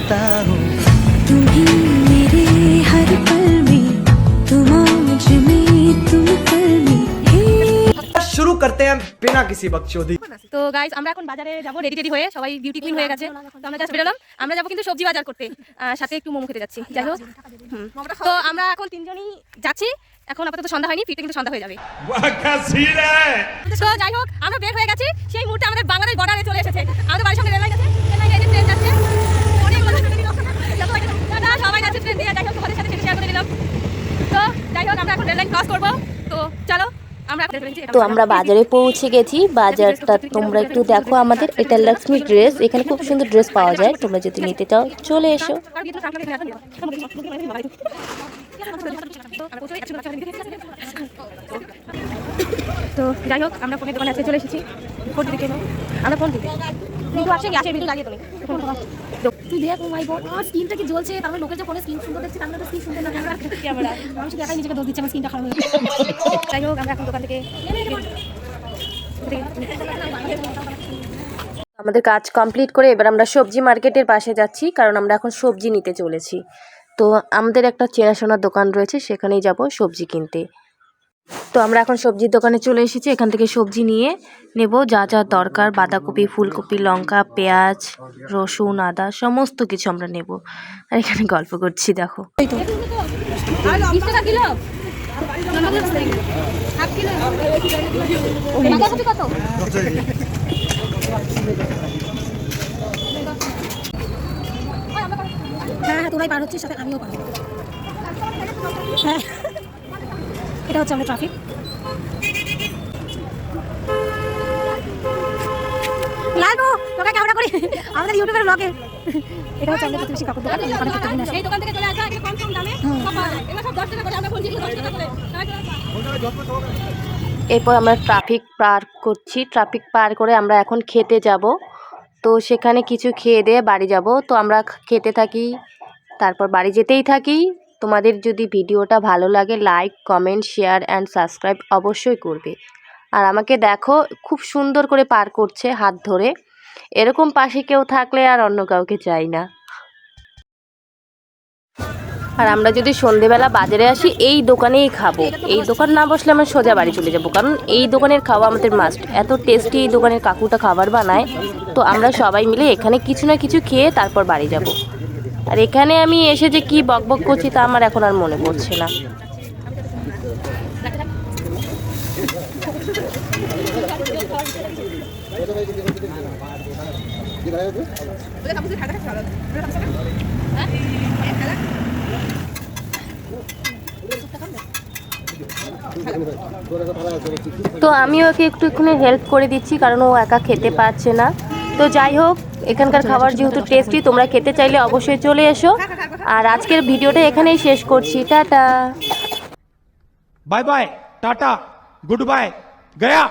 करता हूँ। तुम ही मेरे हर पल में, तुम आज में, तुम कल में। शुरू करते हैं बिना किसी बकचोदी। তো গাইস আমরা এখন বাজারে যাব রেডি টেডি হয়ে, সবাই বিউটি কুইন হয়ে গেছে। তো আমরা জাস্ট বেরোলাম, আমরা যাব কিন্তু সবজি বাজার করতে, সাথে একটু মোমো খেতে যাচ্ছি। যাই হোক, তো আমরা এখন তিনজনই যাচ্ছি। এখন আপাতত সন্ধ্যা হয়নি, ফিরতে কিন্তু সন্ধ্যা হয়ে যাবে। তো যাই হোক, আমরা বের হয়ে গেছি। সেই মুহূর্তে আমাদের বাংলাদেশ বর্ডারে চলে এসেছে। আমাদের বাড়ির সামনে রেল লাইন আছে, রেল লাইনে এই ট্রেন যাচ্ছে। অনেক মানুষ দাদা সবাই যাচ্ছে ট্রেন দিয়ে। যাই হোক, তোমাদের সাথে শেয়ার করে দিলাম। তো যাই হোক, আমরা এখন রেল লাইন ক্রস করবো। তো চলো তো আমরা বাজারে পৌঁছে গেছি। বাজারটা তোমরা একটু দেখো আমাদের। এটা লক্ষ্মী ড্রেস, এখানে খুব সুন্দর ড্রেস পাওয়া যায়। তোমরা যদি নিতে চাও চলে এসো। তো যাই হোক, আমরা ফোনের দোকানে আজকে চলে এসেছি। ফোন দিকে আমরা ফোন দিতে কিন্তু আসে কি আসে ভিডিও লাগিয়ে তুমি তুই দেখ। ও মাই গড, আমার স্ক্রিনটা কি জ্বলছে। তারপরে লোকের যে ফোনে স্ক্রিন সুন্দর দেখছে, তার মধ্যে স্ক্রিন সুন্দর না ক্যামেরা। মানুষ দেখাই নিজেকে দোষ দিচ্ছে আমার স্ক্রিনটা খারাপ হয়ে গেছে। যাই হোক, আমরা এখন দোকান থেকে আমাদের কাজ কমপ্লিট করে এবার আমরা সবজি মার্কেটের পাশে যাচ্ছি, কারণ আমরা এখন সবজি নিতে চলেছি। তো আমাদের একটা চেনাশোনার দোকান রয়েছে, সেখানেই যাব সবজি কিনতে। তো আমরা এখন সবজির দোকানে চলে এসেছি। এখান থেকে সবজি নিয়ে নেব যা যা দরকার। বাঁধাকপি, ফুলকপি, লঙ্কা, পেঁয়াজ, রসুন, আদা সমস্ত কিছু আমরা নেব। আর এখানে গল্প করছি দেখো। হ্যাঁ হ্যাঁ, তোরাই পার হচ্ছিস, সাথে আমিও পারবো। হ্যাঁ, এটা হচ্ছে আমাদের ট্রাফিক। লালবো তোকে ক্যামেরা করি আমাদের ইউটিউবের ব্লগে। এটা হচ্ছে আমাদের প্রতিবেশী কাকুর দোকান। এখানে প্রত্যেকদিন আসে। এই দোকান থেকে চলে আসা, এটা কম কম দামে সব পাওয়া যায়। এগুলো সব 10 টাকা করে, আমরা বলছি 10 টাকা করে। এরপর আমরা ট্রাফিক পার করছি। ট্রাফিক পার করে আমরা এখন খেতে যাব। তো সেখানে কিছু খেয়ে দিয়ে বাড়ি যাব। তো আমরা খেতে থাকি, তারপর বাড়ি যেতেই থাকি। তোমাদের যদি ভিডিওটা ভালো লাগে, like, comment, share and subscribe অবশ্যই করবে। আর আমাকে দেখো খুব সুন্দর করে পার করছে হাত ধরে। এরকম পাশে কেউ থাকলে আর অন্য কাউকে চাই না। আর আমরা যদি সন্ধেবেলা বাজারে আসি, এই দোকানেই খাবো। এই দোকান না বসলে আমরা সোজা বাড়ি চলে যাব, কারণ এই দোকানের খাওয়া আমাদের মাস্ট। এত টেস্টি এই দোকানের কাকুটা খাবার বানায়। তো আমরা সবাই মিলে এখানে কিছু না কিছু খেয়ে তারপর বাড়ি যাব। আর এখানে আমি এসে যে কি বকবক করছি তা আমার এখন আর মনে পড়ছে না। তো আমি ওকে একটুখানি হেল্প করে দিচ্ছি, কারণ ও একা খেতে পারছে না। তো যাই হোক, এখানকার খাবার যেহেতু টেস্টি, তোমরা খেতে চাইলে অবশ্যই চলে এসো। আর আজকের ভিডিওটা এখানেই শেষ করছি। Tata, bye bye, tata, good bye, Gaya.